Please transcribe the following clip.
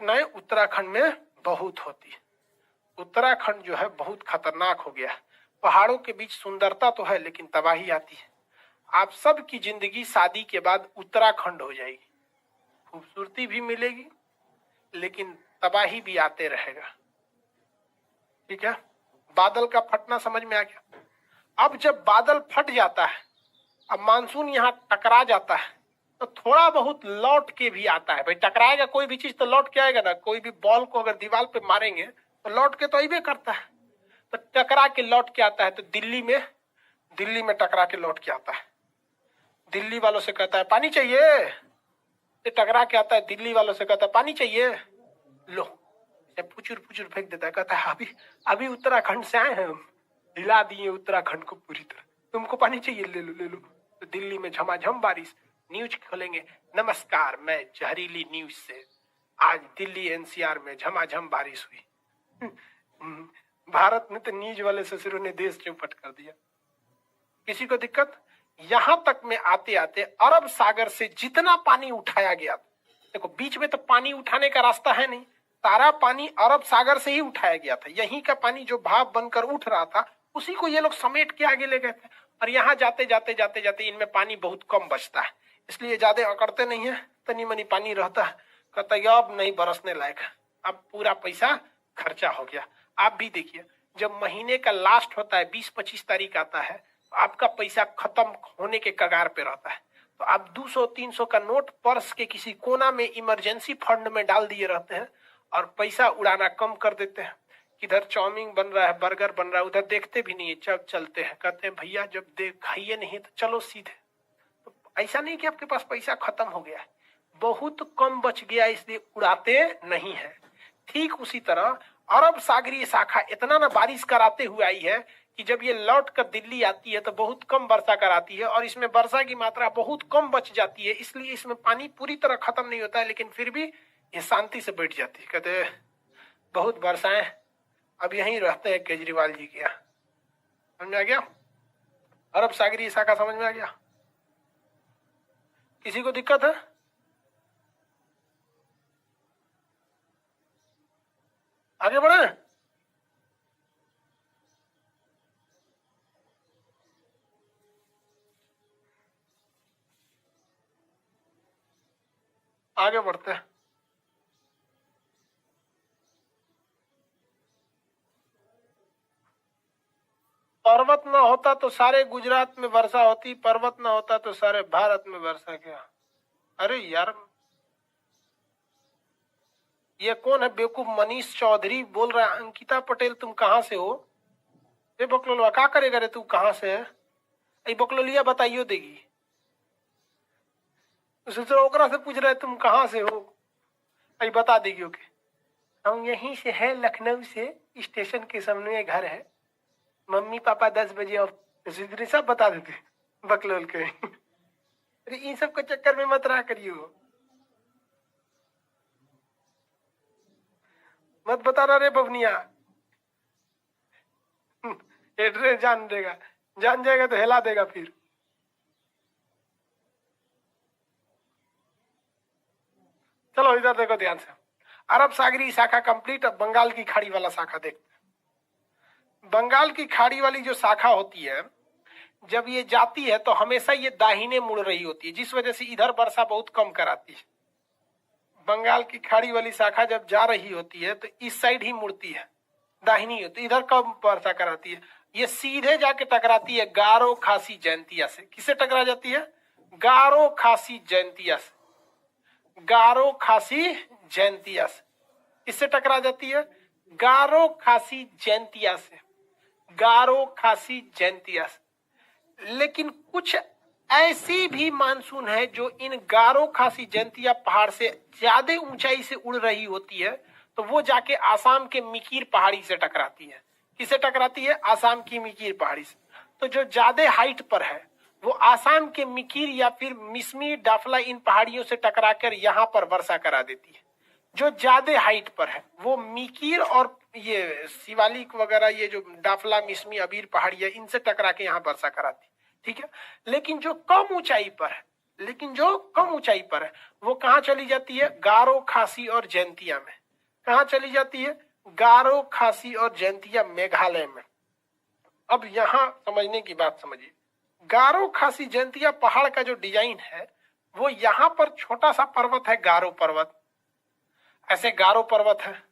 घटनाएं उत्तराखंड में बहुत होती है। उत्तराखंड जो है बहुत खतरनाक हो गया है। पहाड़ों के बीच सुंदरता तो है लेकिन तबाही आती है। आप सब की जिंदगी शादी के बाद उत्तराखंड हो जाएगी, खूबसूरती भी मिलेगी लेकिन तबाही भी आते रहेगा। ठीक है, बादल का फटना समझ में आ गया। अब जब बादल फट जाता है, अब मानसून यहाँ टकरा जाता है तो थोड़ा बहुत लौट के भी आता है। भाई टकराएगा कोई भी चीज तो लौट के आएगा ना। कोई भी बॉल को अगर दीवार पे मारेंगे तो लौट के तो आइबे करता है। तो टकरा के लौट के आता है। तो दिल्ली में टकरा के लौट के आता है। दिल्ली वालों से कहता है पानी चाहिए, तो टकरा के आता है दिल्ली वालों से कहता है पानी चाहिए, लो पुचुर पुचुर फेंक देता है। कहता है अभी उत्तराखंड से आए हैं हम, हिला दिए उत्तराखंड को पूरी तरह, तुमको पानी चाहिए ले लो ले लो। तो दिल्ली में झमाझम बारिश। न्यूज खोलेंगे, नमस्कार मैं जहरीली न्यूज से, आज दिल्ली एनसीआर में झमाझम बारिश हुई। भारत में तो न्यूज वाले ससुरों ने देश चौपट कर दिया। किसी को दिक्कत? यहां तक में आते आते अरब सागर से जितना पानी उठाया गया, देखो बीच में तो पानी उठाने का रास्ता है नहीं, सारा पानी अरब सागर से ही उठाया गया था। यहीं का पानी जो भाप बनकर उठ रहा था उसी को ये लोग समेट के आगे ले गए थे। और यहाँ जाते जाते जाते जाते इनमें पानी बहुत कम बचता है, इसलिए ज्यादा अकड़ते नहीं है, तनी मनी पानी रहता है। कहता है अब नहीं बरसने लायक, अब पूरा पैसा खर्चा हो गया। आप भी देखिए, जब महीने का लास्ट होता है 20-25 तारीख आता है, तो आपका पैसा खत्म होने के कगार पे रहता है। तो आप 200-300 का नोट पर्स के किसी कोना में इमरजेंसी फंड में डाल दिए रहते हैं और पैसा उड़ाना कम कर देते हैं। किधर चाउमीन बन रहा है, बर्गर बन रहा है, उधर देखते भी नहीं है, जब चलते हैं कहते हैं भैया जब खाइए नहीं तो चलो सीधे। तो ऐसा नहीं कि आपके पास पैसा खत्म हो गया है, बहुत कम बच गया इसलिए उड़ाते नहीं है। ठीक उसी तरह अरब सागरीय शाखा इतना ना बारिश कराते हुए आई है कि जब ये लौट कर दिल्ली आती है तो बहुत कम वर्षा कराती है और इसमें वर्षा की मात्रा बहुत कम बच जाती है, इसलिए इसमें पानी पूरी तरह खत्म नहीं होता है, लेकिन फिर भी ये शांति से बैठ जाती है। कहते बहुत वर्षाएं, अब यहीं रहते हैं केजरीवाल जी के यहाँ। समझ में आ गया? अरब सागरीय शाखा समझ में आ गया? किसी को दिक्कत है? आगे बढ़े? आगे बढ़ते हैं। पर्वत ना होता तो सारे गुजरात में वर्षा होती, पर्वत ना होता तो सारे भारत में वर्षा क्या? अरे यार ये कौन है बेवकूफ? मनीष चौधरी बोल रहा है। अंकिता पटेल तुम कहां से हो? ये बकलोलवा क्या करेगा रे, तू कहां से है? ये बकलोलिया बताइयो देगी। ओकरा से पूछ रहे तुम कहां से हो, अभी बता देगी। ओके हम यहीं से है, लखनऊ से, स्टेशन के सामने घर है, मम्मी पापा 10 बजे और सब बता देते बकलोल के। अरे इन सब के चक्कर में मत रहा करियो, मत बता रहा रे बबनिया। एड्रेस जान देगा, जान जाएगा तो हिला देगा फिर। चलो इधर देखो ध्यान से, अरब सागरीय शाखा कंप्लीट। अब बंगाल की खाड़ी वाला शाखा देखते हैं। बंगाल की खाड़ी वाली जो शाखा होती है, जब ये जाती है तो हमेशा ये दाहिने मुड़ रही होती है, जिस वजह से इधर वर्षा बहुत कम कराती है। बंगाल की खाड़ी वाली शाखा जब जा रही होती है तो इस साइड ही मुड़ती है, दाहिनी होती है, इधर कम वर्षा कराती है। ये सीधे जाके टकराती है गारो खासी जयंतिया से। किससे टकरा जाती है? गारो खासी जयंतिया से। गारो खासी जयंतिया से किससे टकरा जाती है? गारो खासी जयंतिया से, गारो खासी जयंतिया से। लेकिन कुछ ऐसी भी मानसून है जो इन गारो खासी जयंतिया पहाड़ से ज्यादा ऊंचाई से उड़ रही होती है, तो वो जाके आसाम के मिकीर पहाड़ी से टकराती है। किसे टकराती है? आसाम की मिकीर पहाड़ी से। तो जो ज्यादा हाइट पर है वो आसाम के मिकीर या फिर मिसमी डाफला इन पहाड़ियों से टकराकर यहाँ पर वर्षा करा देती है। जो ज्यादा हाइट पर है वो मिकीर और ये शिवालिक वगैरह, ये जो डाफला मिसमी अबीर पहाड़ी है, इनसे टकरा के यहाँ वर्षा कराती है। ठीक है, लेकिन जो कम ऊंचाई पर है, लेकिन जो कम ऊंचाई पर है वो कहाँ चली जाती है? गारो, खासी और जैंतिया में। कहाँ चली जाती है? गारो, खासी और जैंतिया, मेघालय में। अब यहां समझने की बात समझिए, गारो, खासी, जैंतिया पहाड़ का जो डिजाइन है वो यहां पर छोटा सा पर्वत है गारो पर्वत, ऐसे गारो पर्वत है,